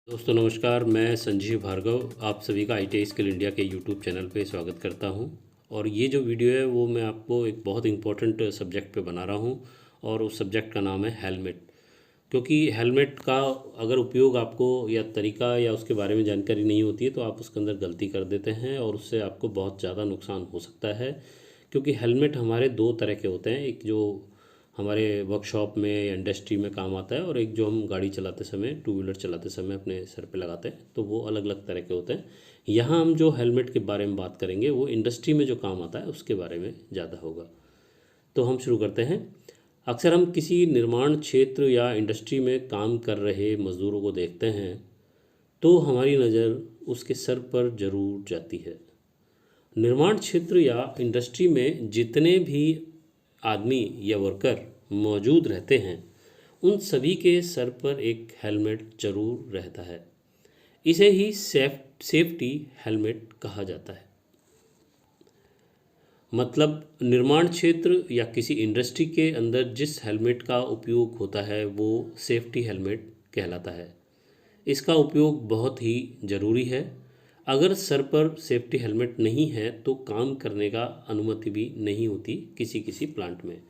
दोस्तों नमस्कार, मैं संजीव भार्गव आप सभी का ITI स्किल इंडिया के यूट्यूब चैनल पे स्वागत करता हूं। और ये जो वीडियो है वो मैं आपको एक बहुत इम्पोर्टेंट सब्जेक्ट पे बना रहा हूं और उस सब्जेक्ट का नाम है हेलमेट। क्योंकि हेलमेट का अगर उपयोग आपको या तरीका या उसके बारे में जानकारी नहीं होती है तो आप उसके अंदर गलती कर देते हैं और उससे आपको बहुत ज़्यादा नुकसान हो सकता है। क्योंकि हेलमेट हमारे दो तरह के होते हैं, एक जो हमारे वर्कशॉप में या इंडस्ट्री में काम आता है और एक जो हम गाड़ी चलाते समय टू व्हीलर चलाते समय अपने सर पे लगाते हैं, तो वो अलग अलग तरह के होते हैं। यहाँ हम जो हेलमेट के बारे में बात करेंगे वो इंडस्ट्री में जो काम आता है उसके बारे में ज़्यादा होगा। तो हम शुरू करते हैं। अक्सर हम किसी निर्माण क्षेत्र या इंडस्ट्री में काम कर रहे मज़दूरों को देखते हैं तो हमारी नज़र उसके सर पर ज़रूर जाती है। निर्माण क्षेत्र या इंडस्ट्री में जितने भी आदमी या वर्कर मौजूद रहते हैं उन सभी के सर पर एक हेलमेट जरूर रहता है। इसे ही सेफ्टी हेलमेट कहा जाता है। मतलब निर्माण क्षेत्र या किसी इंडस्ट्री के अंदर जिस हेलमेट का उपयोग होता है वो सेफ्टी हेलमेट कहलाता है। इसका उपयोग बहुत ही ज़रूरी है। अगर सर पर सेफ्टी हेलमेट नहीं है तो काम करने का अनुमति भी नहीं होती किसी किसी प्लांट में।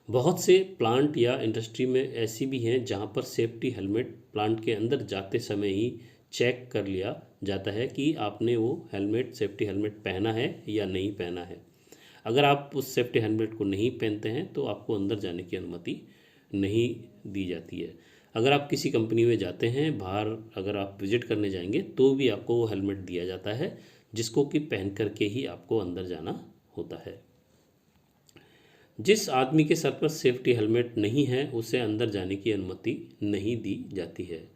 बहुत से प्लांट या इंडस्ट्री में ऐसी भी हैं जहां पर सेफ्टी हेलमेट प्लांट के अंदर जाते समय ही चेक कर लिया जाता है कि आपने वो हेलमेट सेफ्टी हेलमेट पहना है या नहीं पहना है। अगर आप उस सेफ्टी हेलमेट को नहीं पहनते हैं तो आपको अंदर जाने की अनुमति नहीं दी जाती है। अगर आप किसी कंपनी में जाते हैं, बाहर अगर आप विजिट करने जाएंगे तो भी आपको वो हेलमेट दिया जाता है जिसको कि पहन करके ही आपको अंदर जाना होता है। जिस आदमी के सर पर सेफ्टी हेलमेट नहीं है उसे अंदर जाने की अनुमति नहीं दी जाती है।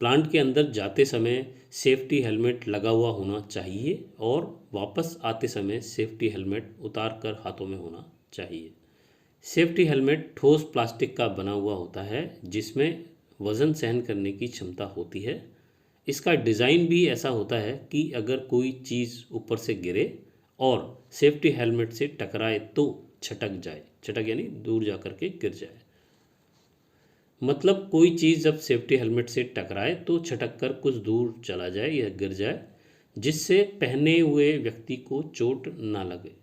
प्लांट के अंदर जाते समय सेफ्टी हेलमेट लगा हुआ होना चाहिए और वापस आते समय सेफ्टी हेलमेट उतार कर हाथों में होना चाहिए। सेफ्टी हेलमेट ठोस प्लास्टिक का बना हुआ होता है जिसमें वज़न सहन करने की क्षमता होती है। इसका डिज़ाइन भी ऐसा होता है कि अगर कोई चीज़ ऊपर से गिरे और सेफ्टी हेलमेट से टकराए तो छटक जाए। छटक यानी दूर जा कर के गिर जाए। मतलब कोई चीज़ जब सेफ्टी हेलमेट से टकराए तो छटक कर कुछ दूर चला जाए या गिर जाए जिससे पहने हुए व्यक्ति को चोट ना लगे।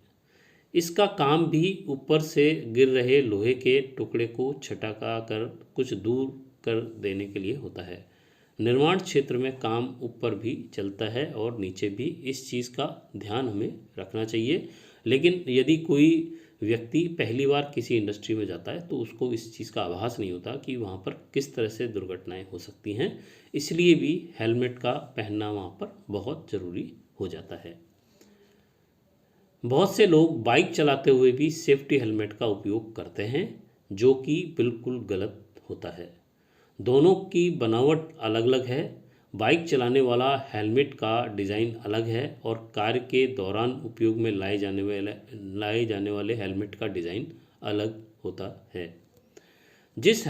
इसका काम भी ऊपर से गिर रहे लोहे के टुकड़े को छटका कर कुछ दूर कर देने के लिए होता है। निर्माण क्षेत्र में काम ऊपर भी चलता है और नीचे भी, इस चीज़ का ध्यान हमें रखना चाहिए। लेकिन यदि कोई व्यक्ति पहली बार किसी इंडस्ट्री में जाता है तो उसको इस चीज़ का आभास नहीं होता कि वहाँ पर किस तरह से दुर्घटनाएं हो सकती हैं। इसलिए भी हेलमेट का पहनना वहाँ पर बहुत ज़रूरी हो जाता है। बहुत से लोग बाइक चलाते हुए भी सेफ्टी हेलमेट का उपयोग करते हैं जो कि बिल्कुल गलत होता है। दोनों की बनावट अलग अलग है। बाइक चलाने वाला हेलमेट का डिज़ाइन अलग है और कार्य के दौरान उपयोग में लाए जाने वाले हेलमेट का डिज़ाइन अलग होता है। जिस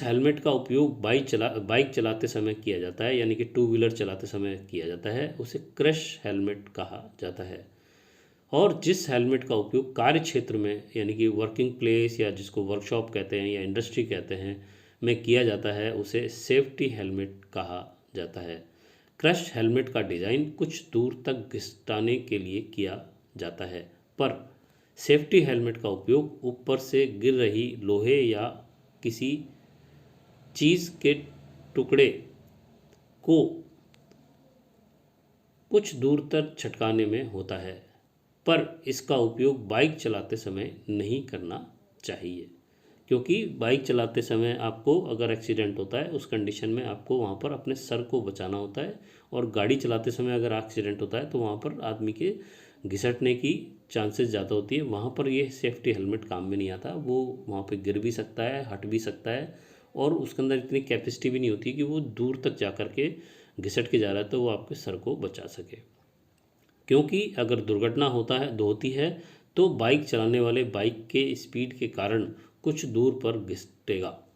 हेलमेट का उपयोग बाइक चलाते समय किया जाता है यानी कि टू व्हीलर चलाते समय किया जाता है उसे क्रश हेलमेट कहा जाता है। और जिस हेलमेट का उपयोग कार्य क्षेत्र में यानी कि वर्किंग प्लेस या जिसको वर्कशॉप कहते हैं या इंडस्ट्री कहते हैं में किया जाता है उसे सेफ्टी हेलमेट कहा जाता है। क्रश हेलमेट का डिज़ाइन कुछ दूर तक घिसटाने के लिए किया जाता है, पर सेफ्टी हेलमेट का उपयोग ऊपर से गिर रही लोहे या किसी चीज़ के टुकड़े को कुछ दूर तक छटकाने में होता है, पर इसका उपयोग बाइक चलाते समय नहीं करना चाहिए। क्योंकि बाइक चलाते समय आपको अगर एक्सीडेंट होता है उस कंडीशन में आपको वहाँ पर अपने सर को बचाना होता है, और गाड़ी चलाते समय अगर एक्सीडेंट होता है तो वहाँ पर आदमी के घिसटने की चांसेस ज़्यादा होती है। वहाँ पर ये सेफ्टी हेलमेट काम में नहीं आता। वो वहाँ पे गिर भी सकता है, हट भी सकता है, और उसके अंदर इतनी कैपेसिटी भी नहीं होती कि वो दूर तक जा कर के घिसट के जा रहा है तो वो आपके सर को बचा सके। क्योंकि अगर दुर्घटना होती है तो बाइक चलाने वाले बाइक के स्पीड के कारण कुछ दूर पर घिसटेगा।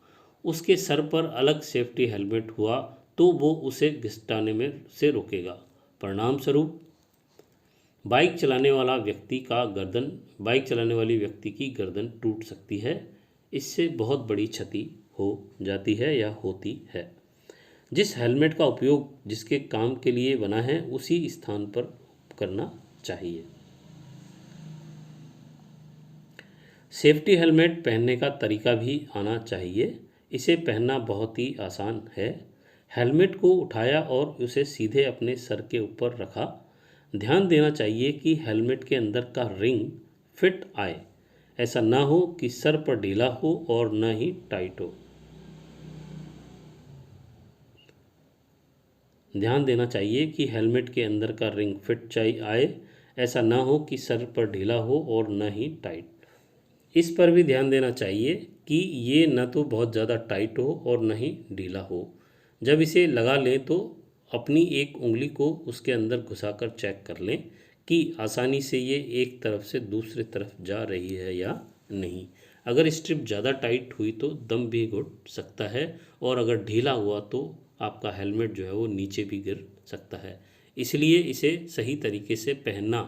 उसके सर पर अलग सेफ्टी हेलमेट हुआ तो वो उसे घिसटाने में से रोकेगा। परिणाम स्वरूप बाइक चलाने वाली व्यक्ति की गर्दन टूट सकती है। इससे बहुत बड़ी क्षति हो जाती है या होती है। जिस हेलमेट का उपयोग जिसके काम के लिए बना है उसी स्थान पर करना चाहिए। सेफ्टी हेलमेट पहनने का तरीका भी आना चाहिए। इसे पहनना बहुत ही आसान है। हेलमेट को उठाया और उसे सीधे अपने सर के ऊपर रखा। ध्यान देना चाहिए कि हेलमेट के अंदर का रिंग फिट आए। ऐसा ना हो कि सर पर ढीला हो और न ही टाइट हो। ध्यान देना चाहिए कि हेलमेट के अंदर का रिंग फिट चाहिए आए। ऐसा ना हो कि सर पर ढीला हो और न ही टाइट। इस पर भी ध्यान देना चाहिए कि ये न तो बहुत ज़्यादा टाइट हो और न ही ढीला हो। जब इसे लगा लें तो अपनी एक उंगली को उसके अंदर घुसाकर चेक कर लें कि आसानी से ये एक तरफ से दूसरी तरफ जा रही है या नहीं। अगर स्ट्रिप ज़्यादा टाइट हुई तो दम भी घुट सकता है और अगर ढीला हुआ तो आपका हेलमेट जो है वो नीचे भी गिर सकता है। इसलिए इसे सही तरीके से पहनना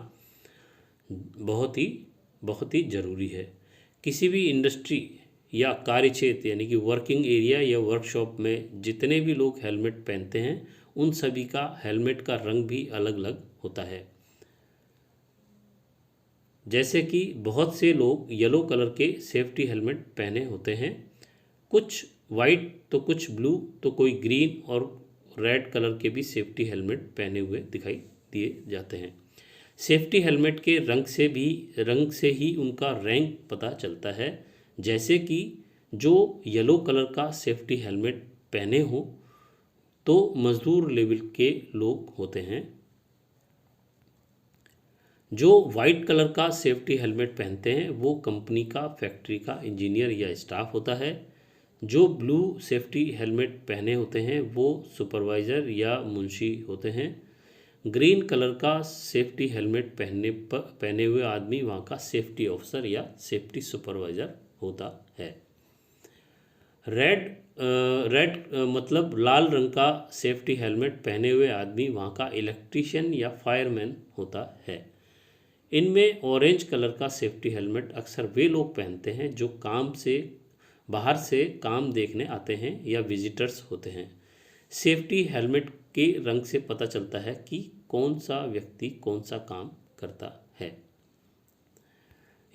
बहुत ही ज़रूरी है। किसी भी इंडस्ट्री या कार्य क्षेत्र यानी कि वर्किंग एरिया या वर्कशॉप में जितने भी लोग हेलमेट पहनते हैं उन सभी का हेलमेट का रंग भी अलग अलग होता है। जैसे कि बहुत से लोग येलो कलर के सेफ्टी हेलमेट पहने होते हैं, कुछ वाइट तो कुछ ब्लू तो कोई ग्रीन और रेड कलर के भी सेफ्टी हेलमेट पहने हुए दिखाई दिए जाते हैं। सेफ्टी हेलमेट के रंग से ही उनका रैंक पता चलता है। जैसे कि जो येलो कलर का सेफ्टी हेलमेट पहने हो तो मजदूर लेवल के लोग होते हैं। जो वाइट कलर का सेफ्टी हेलमेट पहनते हैं वो कंपनी का फैक्ट्री का इंजीनियर या स्टाफ होता है। जो ब्लू सेफ्टी हेलमेट पहने होते हैं वो सुपरवाइज़र या मुंशी होते हैं। ग्रीन कलर का सेफ्टी हेलमेट पहने हुए आदमी वहाँ का सेफ्टी ऑफिसर या सेफ्टी सुपरवाइज़र होता है। रेड मतलब लाल रंग का सेफ्टी हेलमेट पहने हुए आदमी वहाँ का इलेक्ट्रीशियन या फायरमैन होता है। इनमें ऑरेंज कलर का सेफ्टी हेलमेट अक्सर वे लोग पहनते हैं जो बाहर से काम देखने आते हैं या विजिटर्स होते हैं। सेफ्टी हेलमेट के रंग से पता चलता है कि कौन सा व्यक्ति कौन सा काम करता है।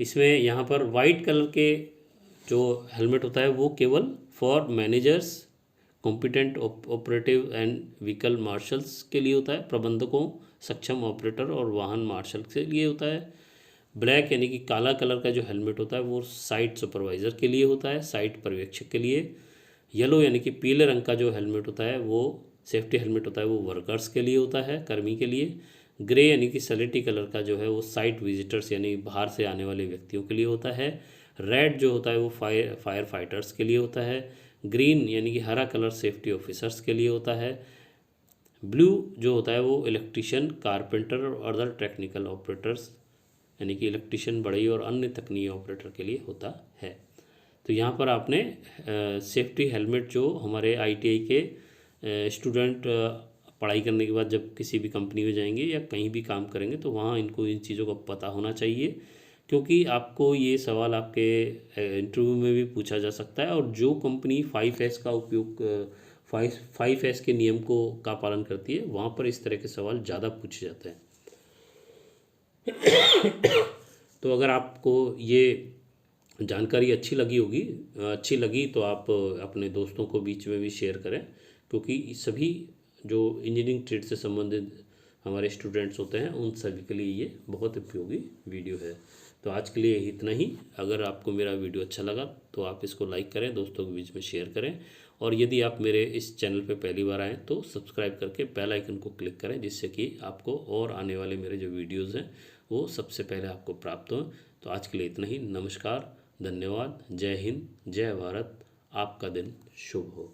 इसमें यहाँ पर वाइट कलर के जो हेलमेट होता है वो केवल for managers, competent operative and vehicle marshals के लिए होता है। प्रबंधकों, सक्षम ऑपरेटर और वाहन मार्शल के लिए होता है। ब्लैक यानी कि काला कलर का जो हेलमेट होता है वो साइट सुपरवाइज़र के लिए होता है, साइट पर्यवेक्षक के लिए। येलो यानी कि पीले रंग का जो हेलमेट होता है वो सेफ्टी हेलमेट होता है वो वर्कर्स के लिए होता है, कर्मी के लिए। ग्रे यानी कि सलेटी कलर का जो है वो साइट विजिटर्स यानी बाहर से आने वाले व्यक्तियों के लिए होता है। रेड जो होता है वो फायर फाइटर्स के लिए होता है। ग्रीन यानी कि हरा कलर सेफ्टी ऑफिसर्स के लिए होता है। ब्लू जो होता है वो इलेक्ट्रीशियन, कारपेंटर और अदर टेक्निकल ऑपरेटर्स यानी कि इलेक्ट्रीशियन, बढ़ई और अन्य तकनीकी ऑपरेटर के लिए होता है। तो यहाँ पर आपने सेफ्टी हेलमेट जो हमारे आईटीआई के स्टूडेंट पढ़ाई करने के बाद जब किसी भी कंपनी में जाएंगे या कहीं भी काम करेंगे तो वहाँ इनको इन चीज़ों का पता होना चाहिए, क्योंकि आपको ये सवाल आपके इंटरव्यू में भी पूछा जा सकता है। और जो कंपनी 5S का उपयोग 5S के नियम का पालन करती है वहाँ पर इस तरह के सवाल ज़्यादा पूछे जाते हैं। तो अगर आपको ये जानकारी अच्छी लगी तो आप अपने दोस्तों को बीच में भी शेयर करें, क्योंकि सभी जो इंजीनियरिंग ट्रेड से संबंधित हमारे स्टूडेंट्स होते हैं उन सभी के लिए ये बहुत उपयोगी वीडियो है। तो आज के लिए इतना ही। अगर आपको मेरा वीडियो अच्छा लगा तो आप इसको लाइक करें, दोस्तों के बीच में शेयर करें, और यदि आप मेरे इस चैनल पर पहली बार आएँ तो सब्सक्राइब करके बेल आइकन को क्लिक करें, जिससे कि आपको और आने वाले मेरे जो वीडियोज़ हैं वो सबसे पहले आपको प्राप्त हों। तो आज के लिए इतना ही। नमस्कार, धन्यवाद, जय हिंद, जय भारत। आपका दिन शुभ हो।